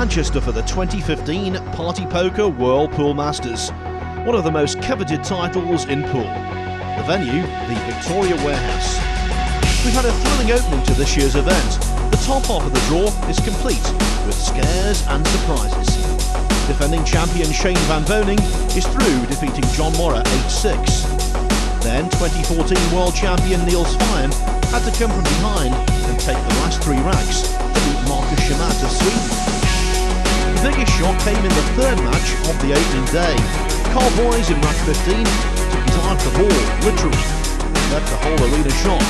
Manchester for the 2015 Party Poker World Pool Masters, one of the most coveted titles in pool. The venue, the Victoria Warehouse. We've had a thrilling opening to this year's event. The top half of the draw is complete, with scares and surprises. Defending champion Shane Van Boening is through, defeating John Morra 8-6. Then 2014 world champion Niels Feijen had to come from behind and take the last three racks to beat Marcus Schmatt of Sweden. The biggest shot came in the third match of the opening day. Carl Boys in rack 15 took his eye off the ball, literally, and left the whole arena shot.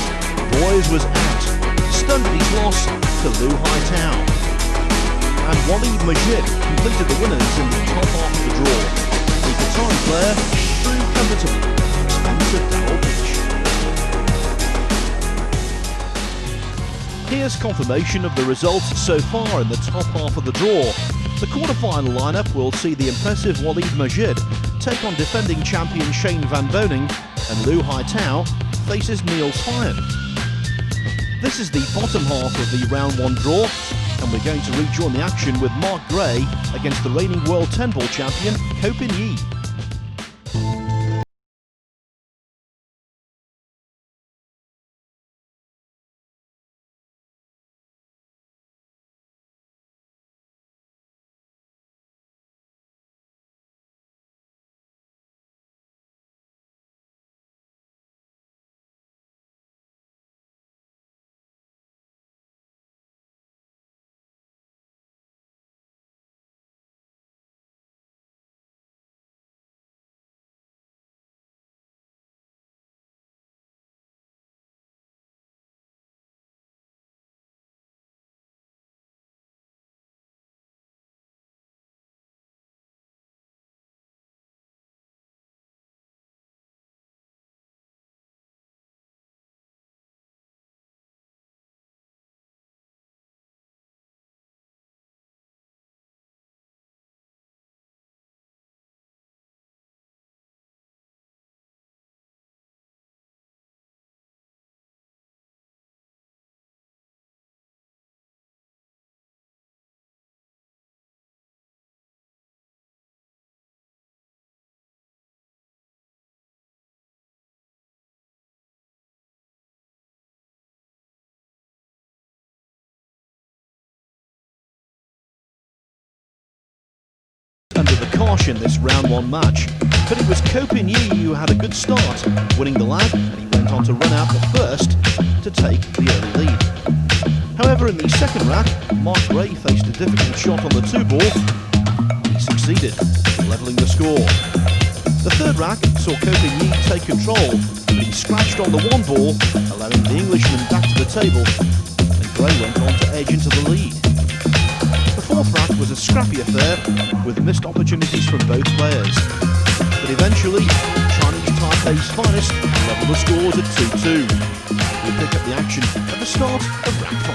Boys was out, stunned at his loss to Lou Haitao. And Walid Majid completed the winners in the top half of the draw. The Qatari player threw comfortably. Here's confirmation of the results so far in the top half of the draw. The quarter-final lineup will see the impressive Walid Majid take on defending champion Shane Van Boening, and Lou Haitao faces Niels Feijen. This is the bottom half of the round 1 draw, and we're going to rejoin the action with Mark Gray against the reigning world 10-ball champion Ko Pin Yi. Under the caution this round 1 match, but it was Ko Pin Yi who had a good start, winning the lag, and he went on to run out the first to take the early lead. However, in the second rack, Mark Gray faced a difficult shot on the 2-ball. He succeeded, levelling the score. The third rack saw Ko Pin Yi take control, but he scratched on the 1-ball, allowing the Englishman back to the table, and Gray went on to edge into the lead. The fourth rack was a scrappy affair, with missed opportunities from both players. But eventually, Chinese Taipei's finest leveled the scores at 2-2. We'll pick up the action at the start of rack 5.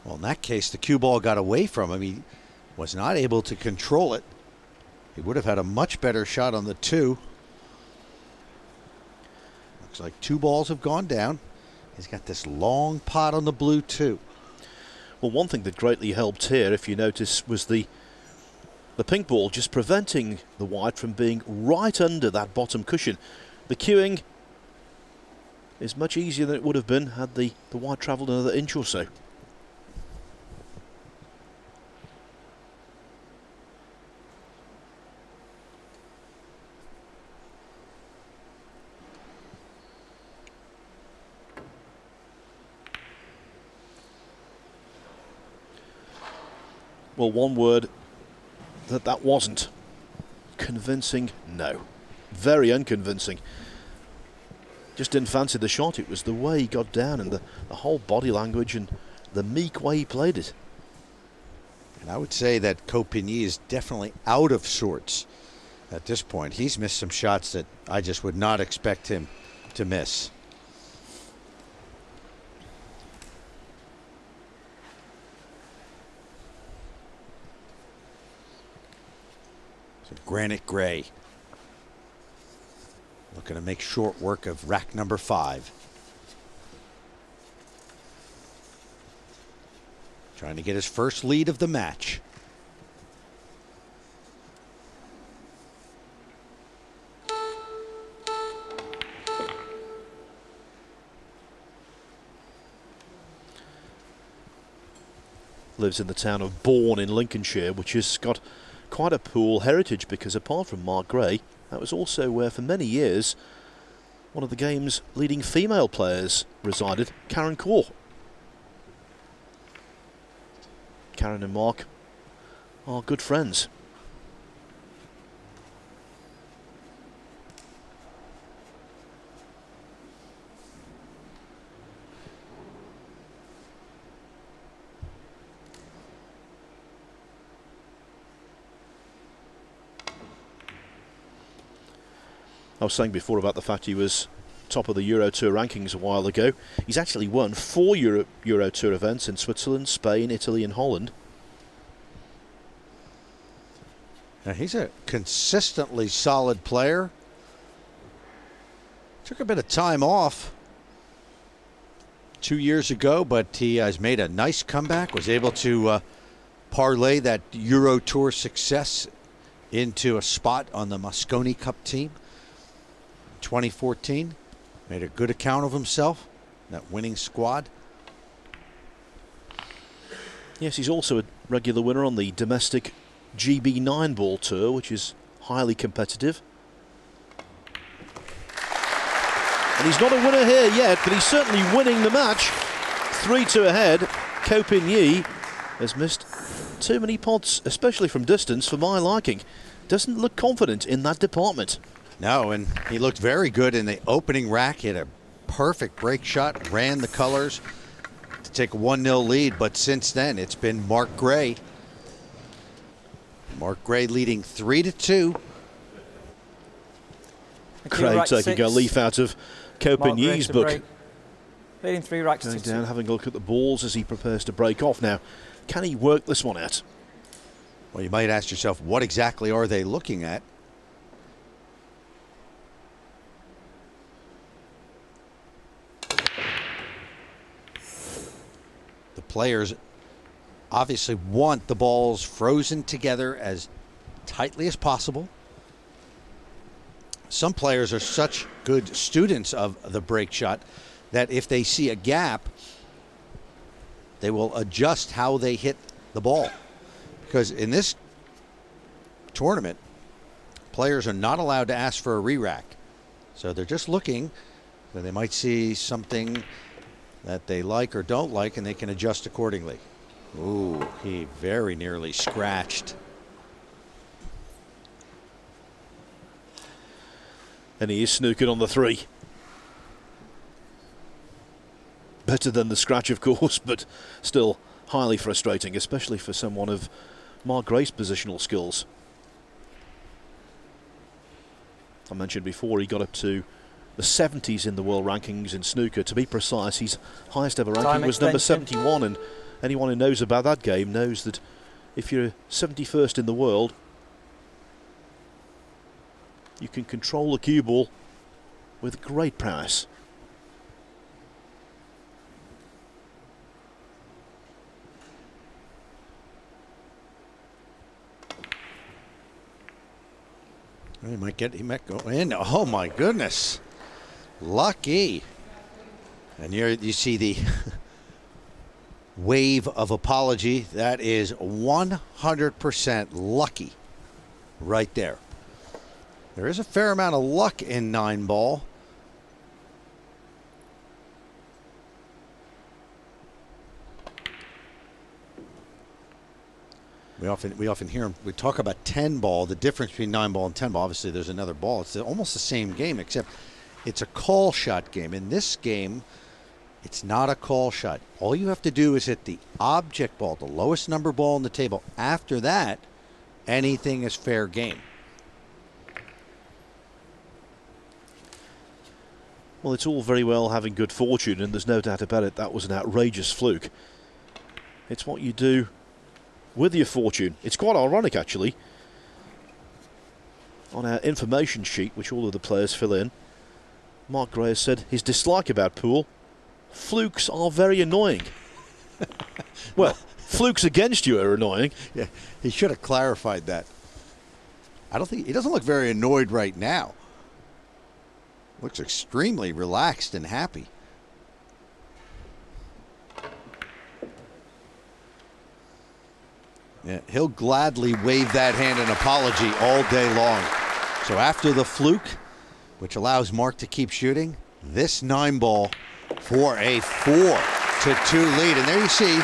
Well, in that case, the cue ball got away from him. He was not able to control it. He would have had a much better shot on the 2. Looks like 2 balls have gone down. He's got this long pot on the blue 2. Well, one thing that greatly helped here, if you notice, was the pink ball just preventing the white from being right under that bottom cushion. The cueing is much easier than it would have been had the white travelled another inch or so. Well, one word that wasn't convincing. No, very unconvincing. Just didn't fancy the shot. It was the way he got down and the whole body language and the meek way he played it. And I would say that Ko Pin Yi is definitely out of sorts at this point. He's missed some shots that I just would not expect him to miss. So Granite Gray looking to make short work of rack number 5. Trying to get his first lead of the match. Lives in the town of Bourne in Lincolnshire, which has got quite a pool heritage because apart from Mark Gray, that was also where for many years one of the game's leading female players resided, Karen Corr. Karen and Mark are good friends. I was saying before about the fact he was top of the Euro Tour rankings a while ago. He's actually won 4 Euro Tour events in Switzerland, Spain, Italy and Holland. Now he's a consistently solid player. Took a bit of time off 2 years ago, but he has made a nice comeback, was able to parlay that Euro Tour success into a spot on the Mosconi Cup team. 2014, made a good account of himself, that winning squad. Yes, he's also a regular winner on the domestic GB 9-ball tour, which is highly competitive. And he's not a winner here yet, but he's certainly winning the match. 3-2 ahead. Ko Pin-Yi has missed too many pots, especially from distance, for my liking. Doesn't look confident in that department. No, and he looked very good in the opening rack. He had a perfect break shot, ran the colors to take a 1-0 lead, but since then it's been Mark Gray. Mark Gray leading 3-2. Craig taking a leaf out of Ko Pin-Yi's book. Leading 3 racks Going to down, 2. having a look at the balls as he prepares to break off. Now, can he work this one out? Well, you might ask yourself, what exactly are they looking at? The players obviously want the balls frozen together as tightly as possible. Some players are such good students of the break shot that if they see a gap, they will adjust how they hit the ball. Because in this tournament, players are not allowed to ask for a re-rack. So they're just looking, and they might see something that they like or don't like, and they can adjust accordingly. Ooh, he very nearly scratched. And he is snookered on the 3. Better than the scratch, of course, but still highly frustrating, especially for someone of Mark Gray's positional skills. I mentioned before he got up to the 70s in the world rankings in snooker. To be precise, his highest ever ranking was number 71, and anyone who knows about that game knows that if you're 71st in the world, you can control the cue ball with great prowess. He might go in. Oh my goodness. Lucky. And you see the wave of apology. That is 100% lucky right there. There is a fair amount of luck in 9-ball. We often hear we talk about 10-ball, the difference between 9-ball and 10-ball. Obviously, there's another ball. It's almost the same game, except it's a call shot game. In this game, it's not a call shot. All you have to do is hit the object ball, the lowest number ball on the table. After that, anything is fair game. Well, it's all very well having good fortune, and there's no doubt about it, that was an outrageous fluke. It's what you do with your fortune. It's quite ironic, actually. on our information sheet, which all of the players fill in, Mark Gray has said his dislike about pool: flukes are very annoying. Well, flukes against you are annoying. Yeah, he should have clarified that. I don't think he doesn't look very annoyed right now. Looks extremely relaxed and happy. Yeah, he'll gladly wave that hand in apology all day long. So after the fluke, which allows Mark to keep shooting, this 9-ball for a 4-2 lead. And there you see,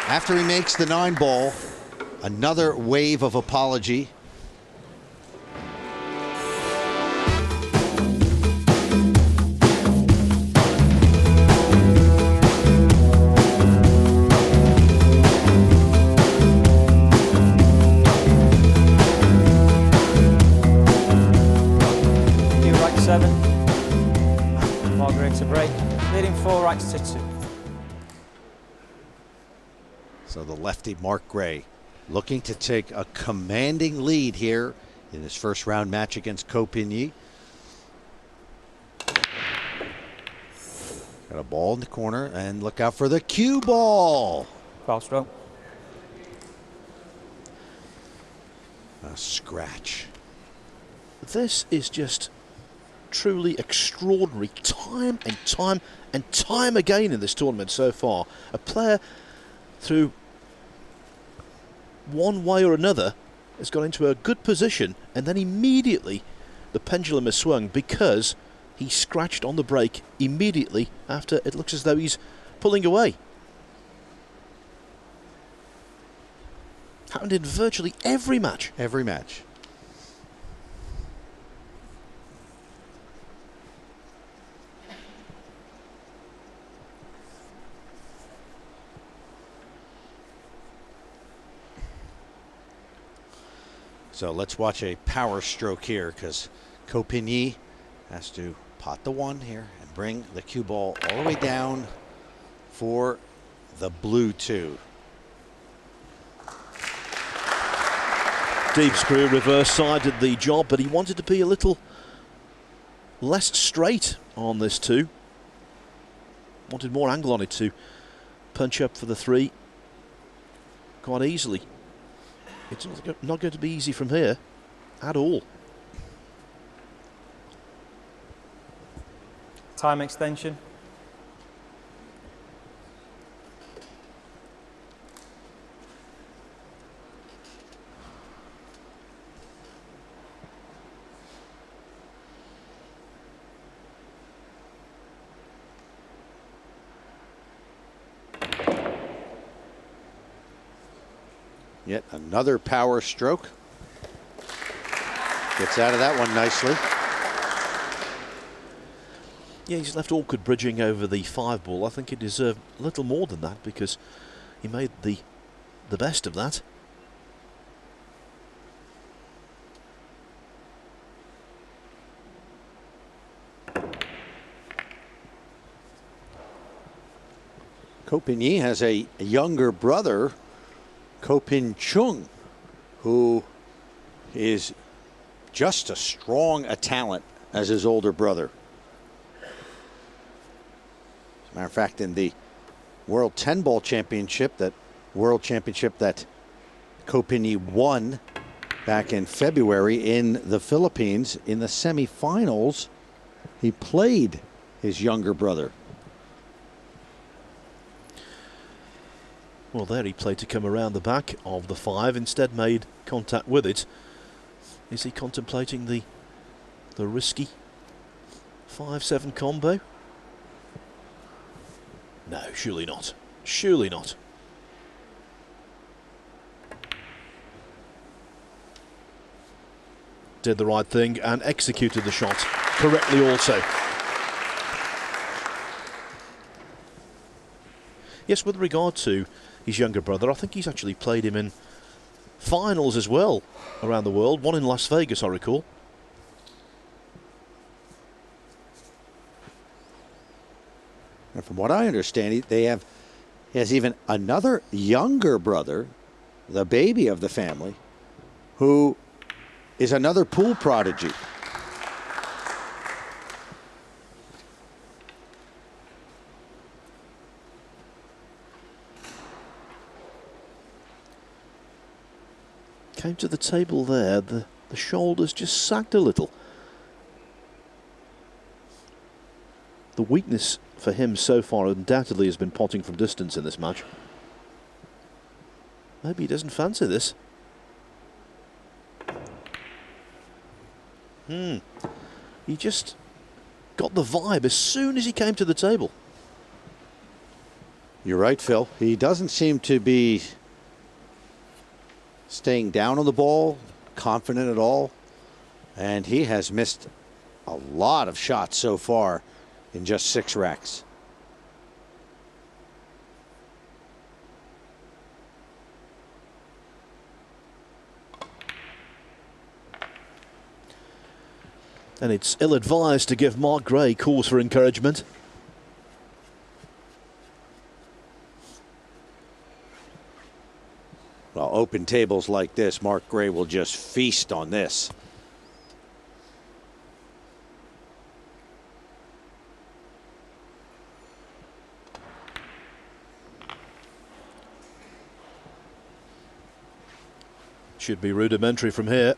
after he makes the 9-ball, another wave of apology. To break, leading 4 racks to 2. So the lefty Mark Gray looking to take a commanding lead here in his first round match against Ko Pin-Yi. Got a ball in the corner, and look out for the cue ball. Foul stroke. A scratch. This is just truly extraordinary, time and time again in this tournament so far. A player, through one way or another, has got into a good position, and then immediately the pendulum has swung because he scratched on the break immediately after it looks as though he's pulling away. Happened in virtually every match. Every match. So let's watch a power stroke here, because Ko Pin-Yi has to pot the 1 here and bring the cue ball all the way down for the blue 2. Deep screw reverse side did the job, but he wanted to be a little less straight on this 2. Wanted more angle on it to punch up for the 3 quite easily. It's not going to be easy from here at all. Time extension. Yet another power stroke. Gets out of that one nicely. Yeah, he's left awkward bridging over the 5-ball. I think he deserved a little more than that because he made the best of that. Ko Pin-Yi has a younger brother, Ko Pin-Chung, who is just as strong a talent as his older brother. As a matter of fact, in the World 10-Ball Championship, that World Championship that Ko Pin-Yi won back in February in the Philippines, in the semifinals, he played his younger brother. Well, there he played to come around the back of the 5, instead made contact with it. Is he contemplating the risky 5-7 combo? No, surely not. Surely not. Did the right thing and executed the shot correctly also. Yes, with regard to his younger brother, I think he's actually played him in finals as well around the world. One in Las Vegas, I recall. And from what I understand, he has even another younger brother, the baby of the family, who is another pool prodigy. Came to the table there, the shoulders just sagged a little. The weakness for him so far undoubtedly has been potting from distance in this match. Maybe he doesn't fancy this. He just got the vibe as soon as he came to the table. You're right, Phil. He doesn't seem to be staying down on the ball, confident at all. And he has missed a lot of shots so far in just 6 racks. And it's ill-advised to give Mark Gray cause for encouragement. Well, open tables like this, Mark Gray will just feast on this. Should be rudimentary from here.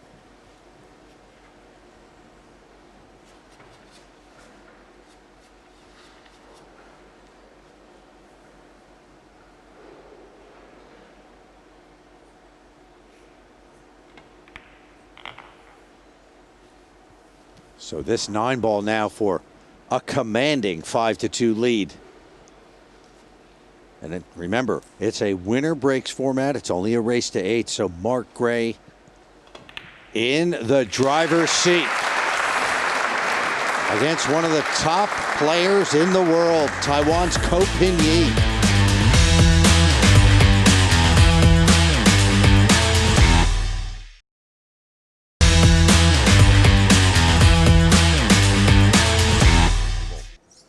So this 9-ball now for a commanding 5-2 lead. And then remember, it's a winner breaks format. It's only a race to 8. So Mark Gray in the driver's seat against one of the top players in the world, Taiwan's Ko Pin Yi.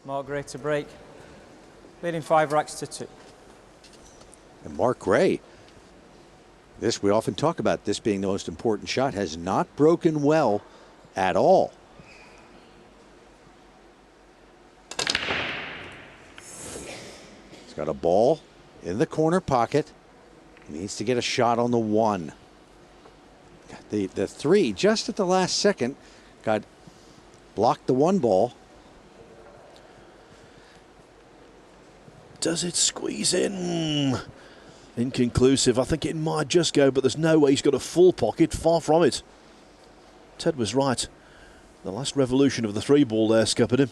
Mark Gray to break, leading 5 racks to 2. And Mark Gray, this we often talk about this being the most important shot, has not broken well at all. He's got a ball in the corner pocket. He needs to get a shot on the 1. The 3 just at the last second got blocked the 1 ball. Does it squeeze in? Inconclusive. I think it might just go, but there's no way he's got a full pocket. Far from it. Ted was right. The last revolution of the 3-ball there scuppered him.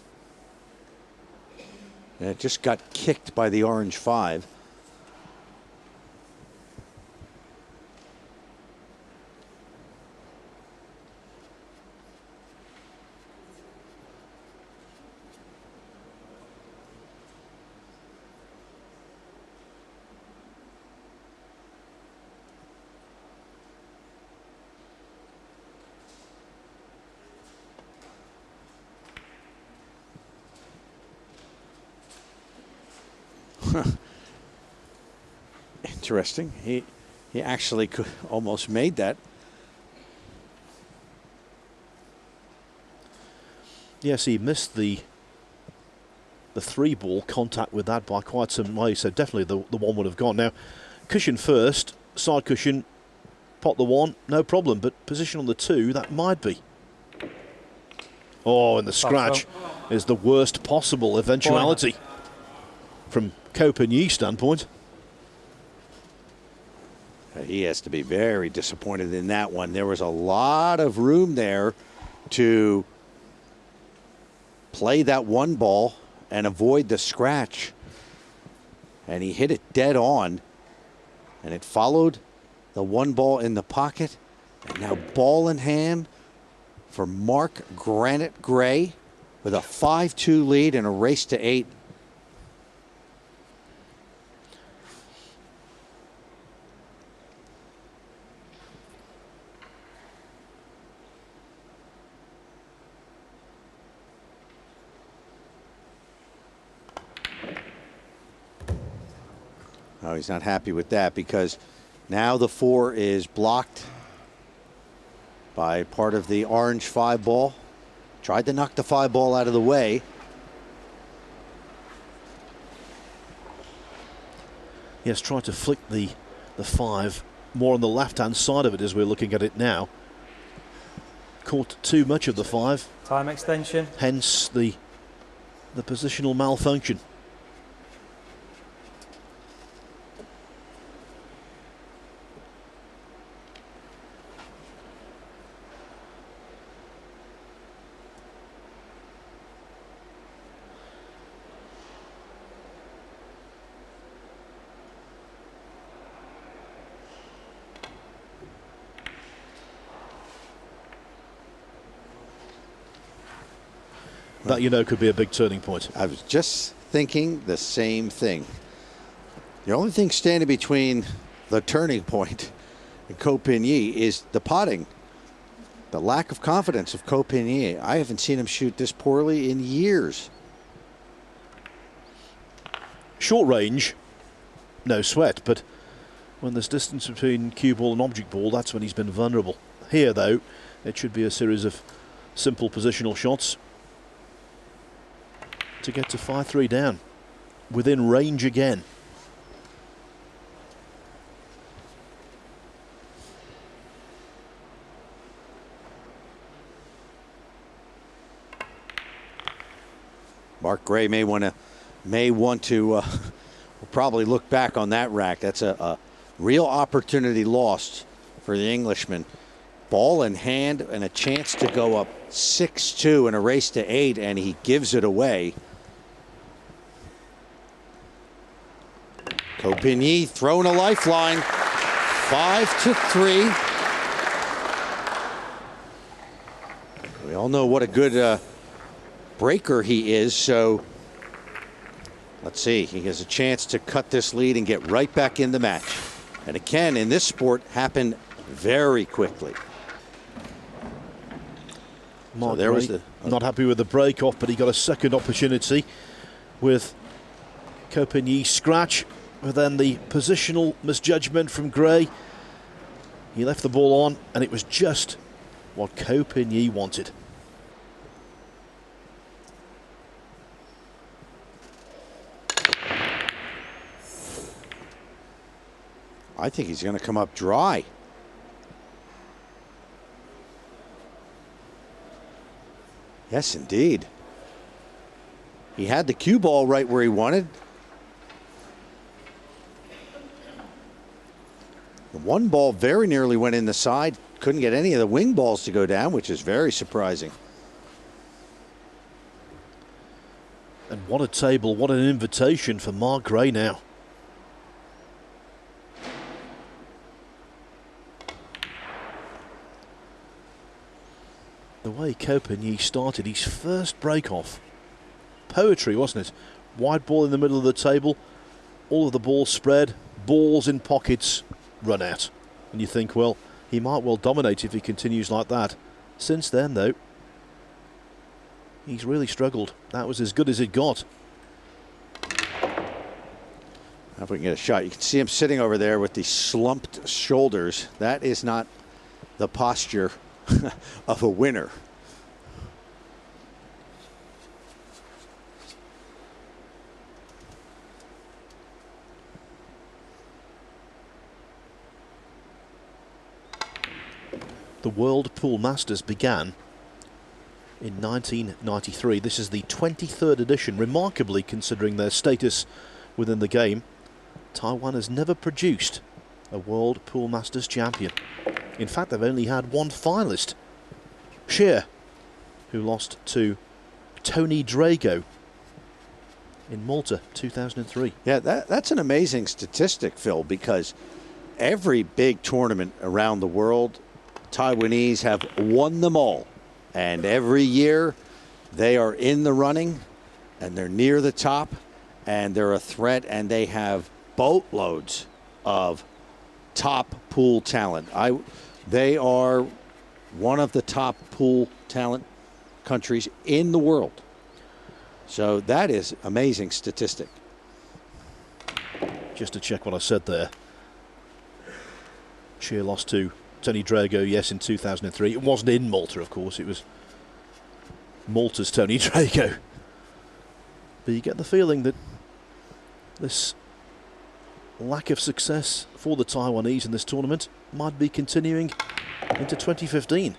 And it just got kicked by the orange 5. Interesting. He actually could almost made that. Yes, he missed the 3-ball contact with that by quite some way, so definitely the 1 would have gone. Now, cushion first, side cushion, pot the 1, no problem, but position on the 2, that might be. Oh, and the scratch is the worst possible eventuality from Ko Pin Yi's standpoint. He has to be very disappointed in that one. There was a lot of room there to play that 1 ball and avoid the scratch. And he hit it dead on. And it followed the 1 ball in the pocket. And now ball in hand for Mark Granite Gray with a 5-2 lead and a race to 8. Oh, he's not happy with that because now the 4 is blocked. by part of the orange 5-ball. Tried to knock the 5-ball out of the way. Yes, tried to flick the 5 more on the left-hand side of it as we're looking at it now. Caught too much of the 5. Time extension. Hence the positional malfunction. That, you know, could be a big turning point. I was just thinking the same thing. The only thing standing between the turning point and Ko Pin-Yi is the putting. The lack of confidence of Ko Pin-Yi. I haven't seen him shoot this poorly in years. Short range, no sweat, but when there's distance between cue ball and object ball, that's when he's been vulnerable. Here, though, it should be a series of simple positional shots to get to 5-3 down, within range again. Mark Gray may want to will probably look back on that rack. That's a real opportunity lost for the Englishman. Ball in hand and a chance to go up 6-2 in a race to 8, and he gives it away. Ko Pin-Yi throwing a lifeline. 5-3. We all know what a good breaker he is, so let's see. He has a chance to cut this lead and get right back in the match. And it can, in this sport, happen very quickly. Mark Gray not happy with the break off, but he got a second opportunity with Ko Pin-Yi scratch. But then the positional misjudgment from Gray. He left the ball on, and it was just what Ko Pin-Yi wanted. I think he's going to come up dry. Yes, indeed. He had the cue ball right where he wanted. The 1 ball very nearly went in the side. Couldn't get any of the wing balls to go down, which is very surprising. And what a table, what an invitation for Mark Gray now. The way Ko Pin-Yi started his first break-off. Poetry, wasn't it? Wide ball in the middle of the table, all of the balls spread, balls in pockets, run out. And you think, well, he might well dominate if he continues like that. Since then, though, he's really struggled. That was as good as it got. If we can get a shot, you can see him sitting over there with the slumped shoulders. That is not the posture of a winner. The World Pool Masters began in 1993. This is the 23rd edition. Remarkably, considering their status within the game, Taiwan has never produced a World Pool Masters champion. In fact, they've only had one finalist, Hsieh, who lost to Tony Drago in Malta 2003. Yeah, that's an amazing statistic, Phil, because every big tournament around the world, Taiwanese have won them all. And every year they are in the running and they're near the top and they're a threat, and they have boatloads of top pool talent. They are one of the top pool talent countries in the world. So that is amazing statistic. Just to check what I said there. Hsieh lost to Tony Drago, yes, in 2003. It wasn't in Malta, of course. It was Malta's Tony Drago. But you get the feeling that this lack of success for the Taiwanese in this tournament might be continuing into 2015.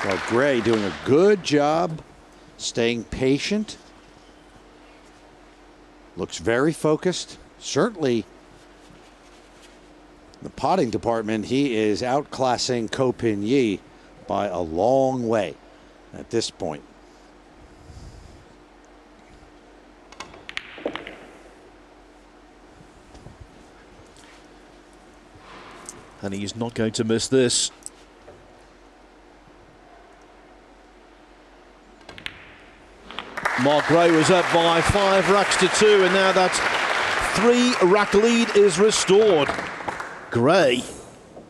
Well, Gray doing a good job staying patient. Looks very focused. Certainly, in the potting department, he is outclassing Ko Pin Yi by a long way at this point. And he's not going to miss this. Mark Gray was up by 5 racks to 2, and now that 3-rack lead is restored. Gray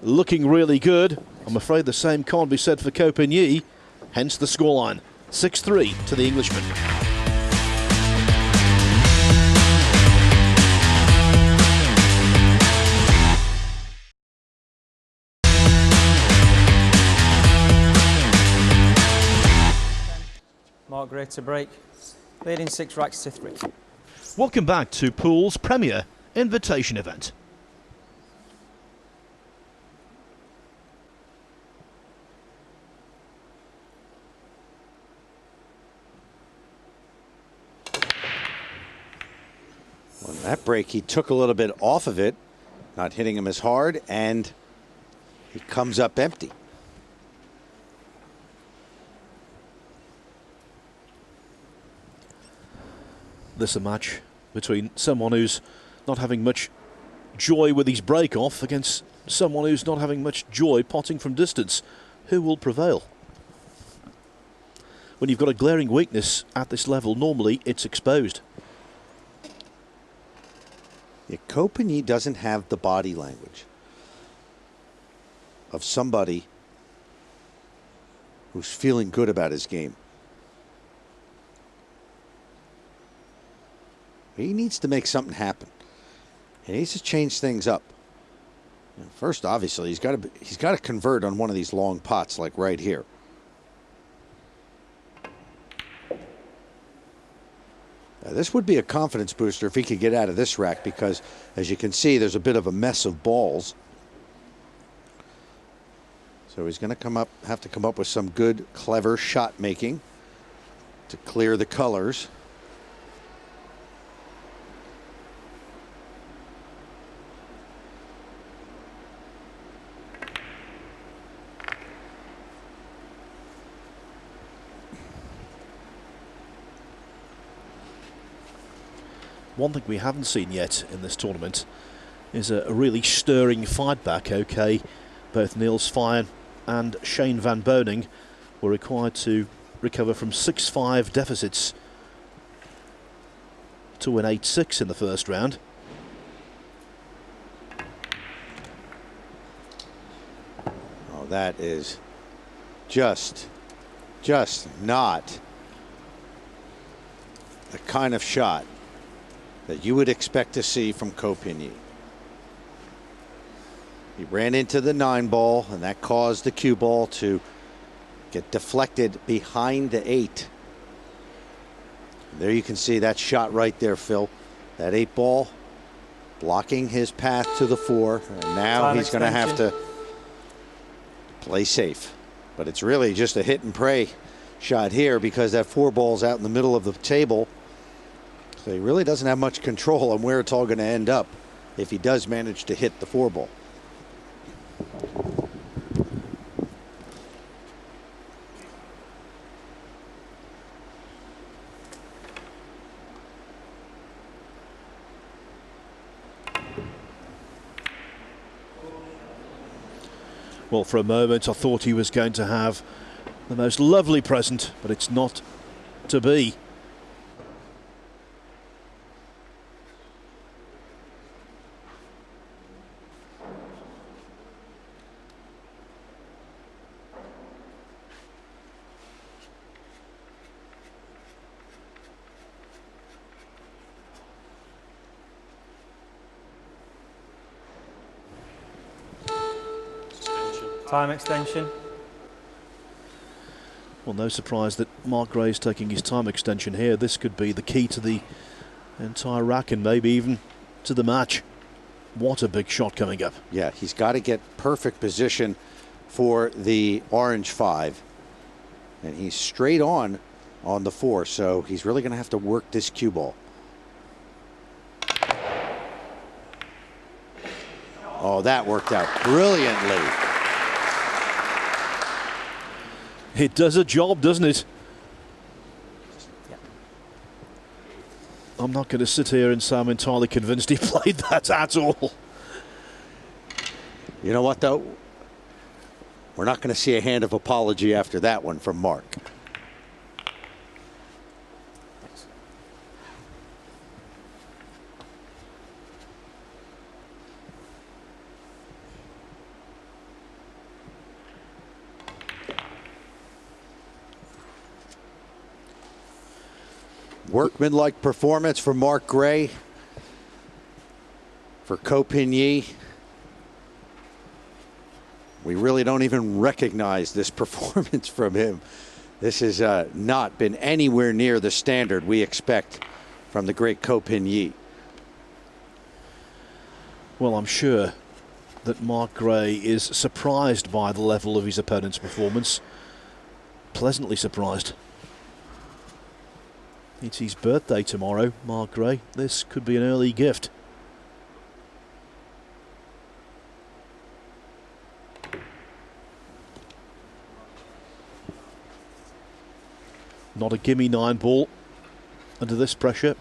looking really good. I'm afraid the same can't be said for Ko Pin Yi, hence the scoreline. 6-3 to the Englishman. Mark Gray to break, leading 6 racks to 3. Welcome back to Pool's premier invitation event. Well, in that break, he took a little bit off of it, not hitting him as hard, and he comes up empty. This a match between someone who's not having much joy with his break-off against someone who's not having much joy potting from distance. Who will prevail? When you've got a glaring weakness at this level, normally it's exposed. Yeah, Ko Pin Yi doesn't have the body language of somebody who's feeling good about his game. He needs to make something happen. He needs to change things up. First, obviously, he's got to convert on one of these long pots, like right here. Now, this would be a confidence booster if he could get out of this rack, because, as you can see, there's a bit of a mess of balls. So he's going to have to come up with some good, clever shot making to clear the colors. One thing we haven't seen yet in this tournament is a really stirring fight back. Okay, both Niels Feijen and Shane Van Boening were required to recover from 6-5 deficits to win 8-6 in the first round. Oh, that is just not the kind of shot that you would expect to see from Ko Pin Yi. He ran into the 9 ball, and that caused the cue ball to get deflected behind the 8. There you can see that shot right there, Phil. That 8 ball blocking his path to the 4. And now he's going to have to play safe. But it's really just a hit and pray shot here, because that 4 ball's out in the middle of the table. So he really doesn't have much control on where it's all going to end up if he does manage to hit the 4 ball. Well, for a moment I thought he was going to have the most lovely present, but it's not to be. Time extension. Well, no surprise that Mark Gray is taking his time extension here. This could be the key to the entire rack and maybe even to the match. What a big shot coming up. Yeah, he's got to get perfect position for the orange 5. And he's straight on the 4, so he's really going to have to work this cue ball. Oh, that worked out brilliantly. It does a job, doesn't it? Yep. I'm not going to sit here and say I'm entirely convinced he played that at all. You know what, though? We're not going to see a hand of apology after that one from Mark. Workmanlike performance from Mark Gray. For Ko Pin Yi, we really don't even recognize this performance from him. This has not been anywhere near the standard we expect from the great Ko Pin Yi. Well, I'm sure that Mark Gray is surprised by the level of his opponent's performance. Pleasantly surprised. It's his birthday tomorrow, Mark Gray. This could be an early gift. Not a gimme 9 ball. Under this pressure,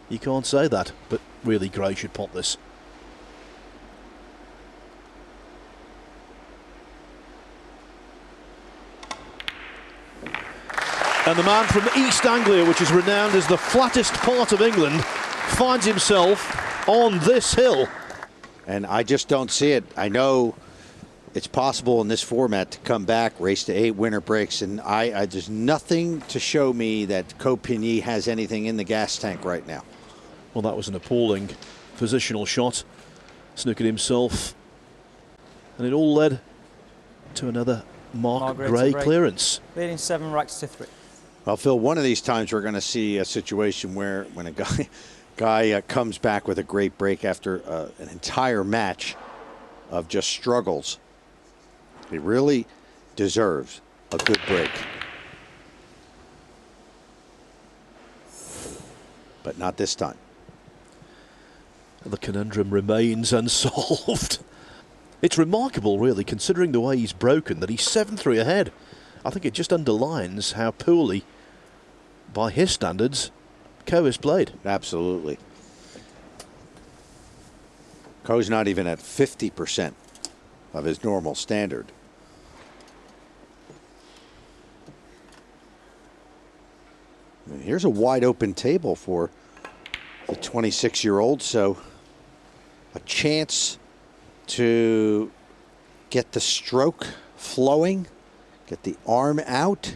you can't say that, but really Gray should pot this. And the man from East Anglia, which is renowned as the flattest part of England, finds himself on this hill. And I just don't see it. I know it's possible in this format to come back, race to 8 winner breaks, and there's nothing to show me that Ko Pin Yi has anything in the gas tank right now. Well, that was an appalling positional shot. Snookered himself. And it all led to another Mark Gray clearance. Leading 7 racks to 3. Well, Phil, one of these times we're going to see a situation where when a guy comes back with a great break after an entire match of just struggles, he really deserves a good break. But not this time. The conundrum remains unsolved. It's remarkable, really, considering the way he's broken, that he's 7-3 ahead. I think it just underlines how poorly, by his standards, Ko has played. Absolutely. Ko's not even at 50% of his normal standard. And here's a wide open table for the 26-year-old, so a chance to get the stroke flowing, get the arm out,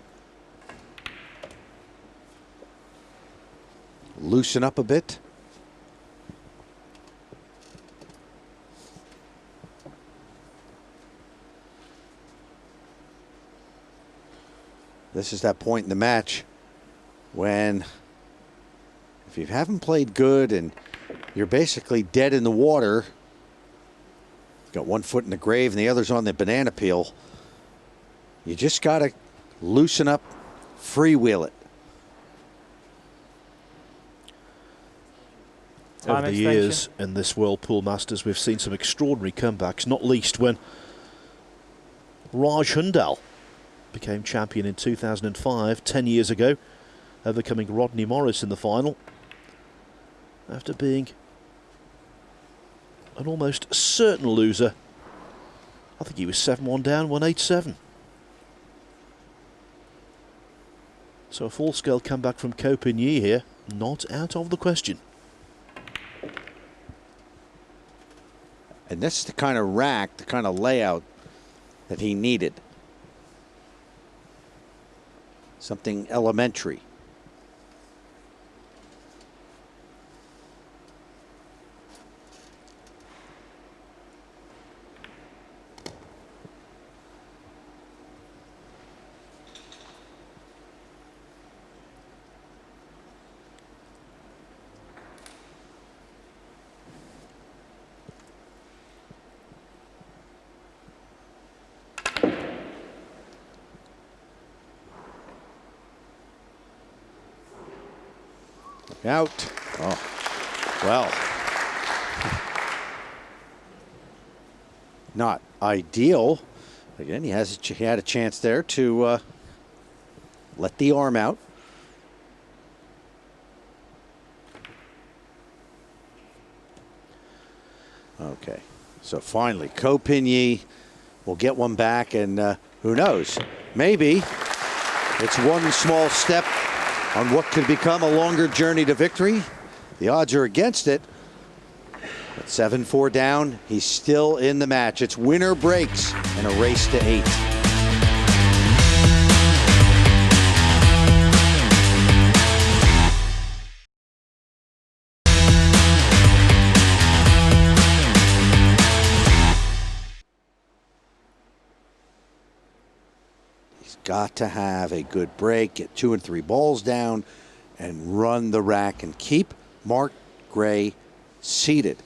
loosen up a bit. This is that point in the match when if you haven't played good and you're basically dead in the water, you've got one foot in the grave and the other's on the banana peel, you just got to loosen up, freewheel it. Over the years in this World Pool Masters, we've seen some extraordinary comebacks, not least when Raj Hundal became champion in 2005, 10 years ago, overcoming Rodney Morris in the final after being an almost certain loser. I think he was 7-1 down, 1-8-7. So a full-scale comeback from Ko Pin Yi here, not out of the question. And this is the kind of rack, the kind of layout that he needed. Something elementary. Look out. Oh, well. Not ideal. Again, he had a chance there to let the arm out. Okay, so finally, Ko Pin-Yi will get one back, and who knows? Maybe it's one small step on what could become a longer journey to victory. The odds are against it. But 7-4 down, he's still in the match. It's winner breaks and a race to 8. He's got to have a good break, get 2 and 3 balls down, and run the rack and keep Mark Gray seated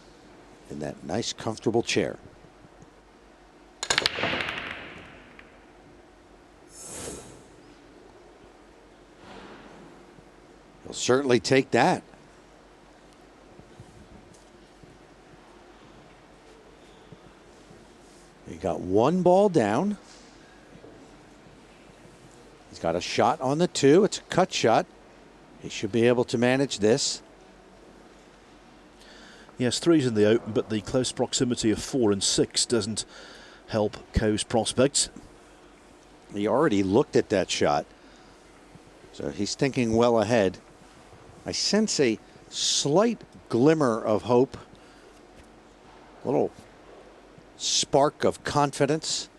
in that nice, comfortable chair. He'll certainly take that. He got 1 ball down. He's got a shot on the 2. It's a cut shot. He should be able to manage this. Yes, 3's in the open, but the close proximity of 4 and 6 doesn't help Ko's prospects. He already looked at that shot, so he's thinking well ahead. I sense a slight glimmer of hope, a little spark of confidence.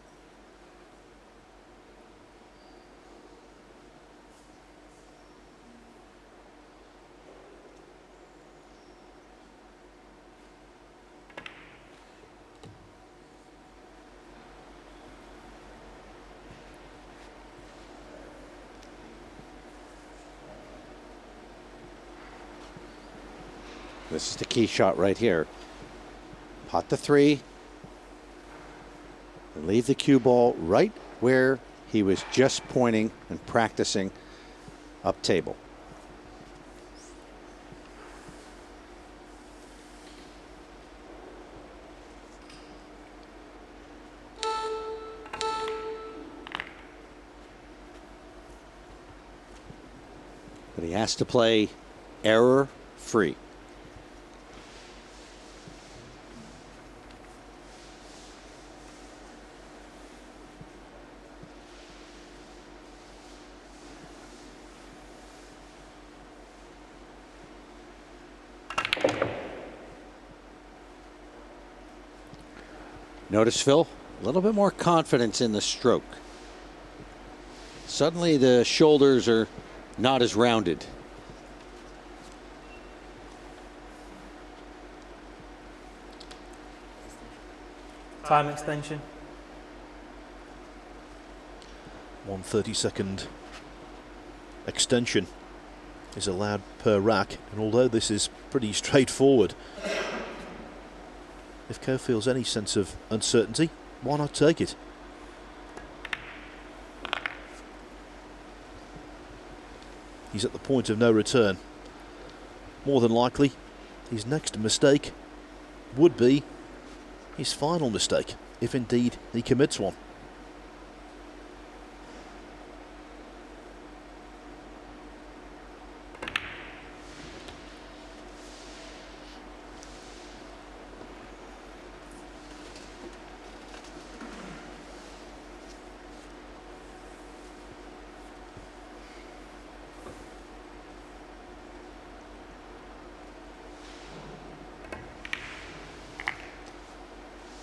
This is the key shot right here. Pot the 3. And leave the cue ball right where he was just pointing and practicing up table. But he has to play error-free. Notice, Phil, a little bit more confidence in the stroke. Suddenly the shoulders are not as rounded. Time extension. 1/32 extension is allowed per rack, and although this is pretty straightforward, if Ko feels any sense of uncertainty, why not take it? He's at the point of no return. More than likely, his next mistake would be his final mistake, if indeed he commits one.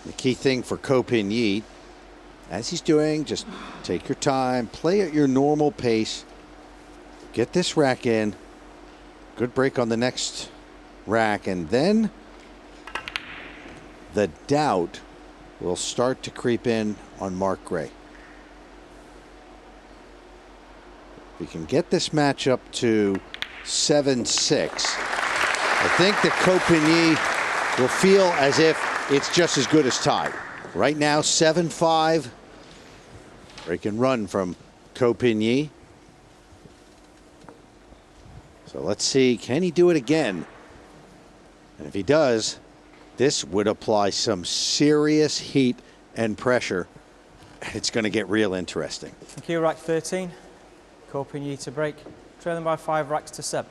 The key thing for Ko Pin-Yi, as he's doing, just take your time, play at your normal pace, get this rack in, good break on the next rack, and then the doubt will start to creep in on Mark Gray. If we can get this matchup to 7-6, I think that Ko Pin-Yi will feel as if it's just as good as tied. Right now, 7-5. Break and run from Ko Pin-Yi. So let's see, can he do it again? And if he does, this would apply some serious heat and pressure. It's going to get real interesting. Thank you, rack 13. Ko Pin-Yi to break. Trailing by 5 racks to 7.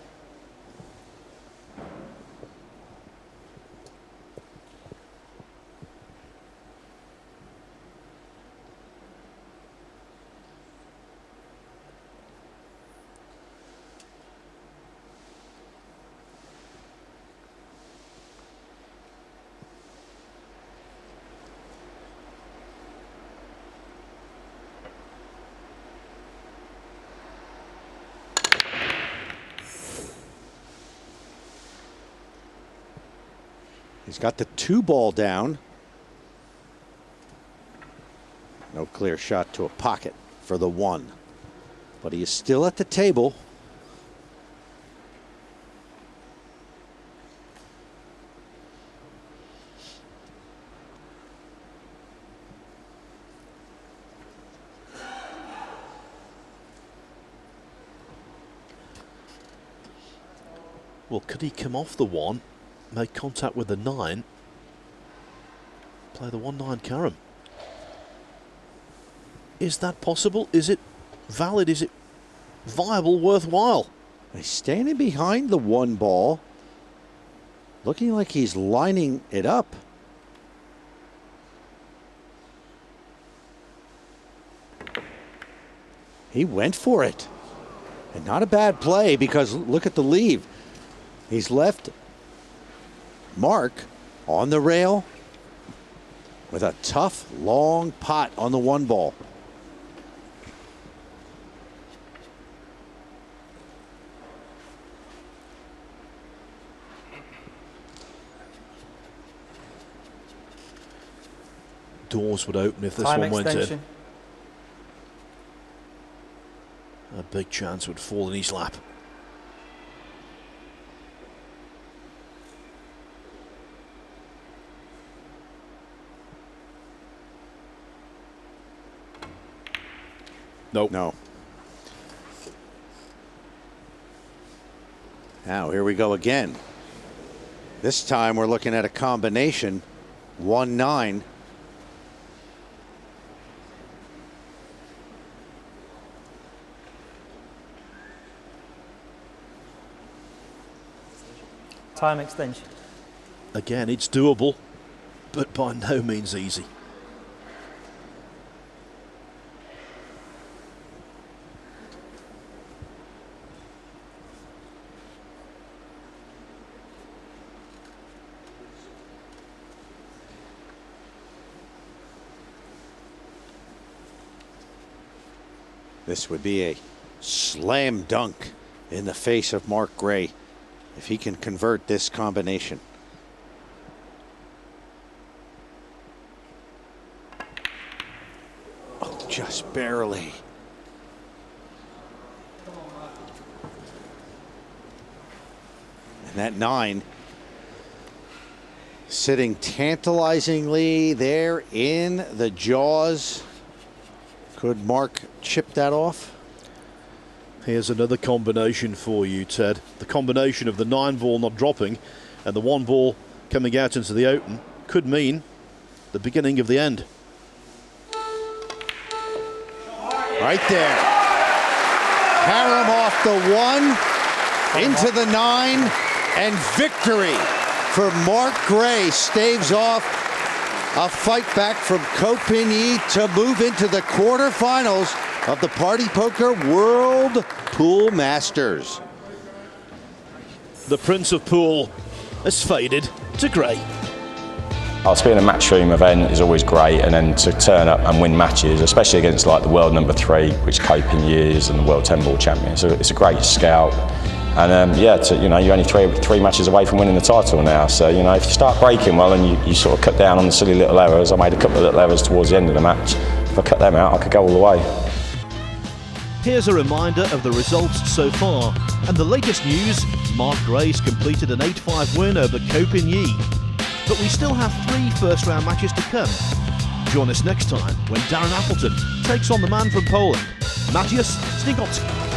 He's got the 2-ball down. No clear shot to a pocket for the 1. But he is still at the table. Well, could he come off the 1? Make contact with the 9, play the 1-9 carom. Is that possible? Is it valid? Is it viable, worthwhile? He's standing behind the 1 ball, looking like he's lining it up. He went for it. And not a bad play, because look at the leave. He's left Mark on the rail with a tough, long pot on the 1 ball. Doors would open if this Time one went extension. in. A big chance would fall in his lap. Nope. No. Now, here we go again. This time we're looking at a combination 1-9. Time extension. Again, it's doable, but by no means easy. This would be a slam dunk in the face of Mark Gray if he can convert this combination. Oh, just barely. And that 9 sitting tantalizingly there in the jaws. Could Mark chip that off? Here's another combination for you, Ted. The combination of the 9 ball not dropping and the 1 ball coming out into the open could mean the beginning of the end. Right there. Carom off the 1, into the 9, and victory for Mark Gray. Staves off a fight back from Ko Pin-Yi to move into the quarterfinals of the Party Poker World Pool Masters. The Prince of Pool has faded to grey. To be in a matchroom event is always great, and then to turn up and win matches, especially against like the world number 3, which Ko Pin-Yi is, and the world 10 ball champion. So it's a great scout. And yeah, you're only three matches away from winning the title now. So if you start breaking well and you sort of cut down on the silly little errors, I made a couple of little errors towards the end of the match. If I cut them out, I could go all the way. Here's a reminder of the results so far. And the latest news, Mark Gray's completed an 8-5 win over Ko Pin-Yi. But we still have 3 first-round matches to come. Join us next time when Darren Appleton takes on the man from Poland, Matthias Stigotski.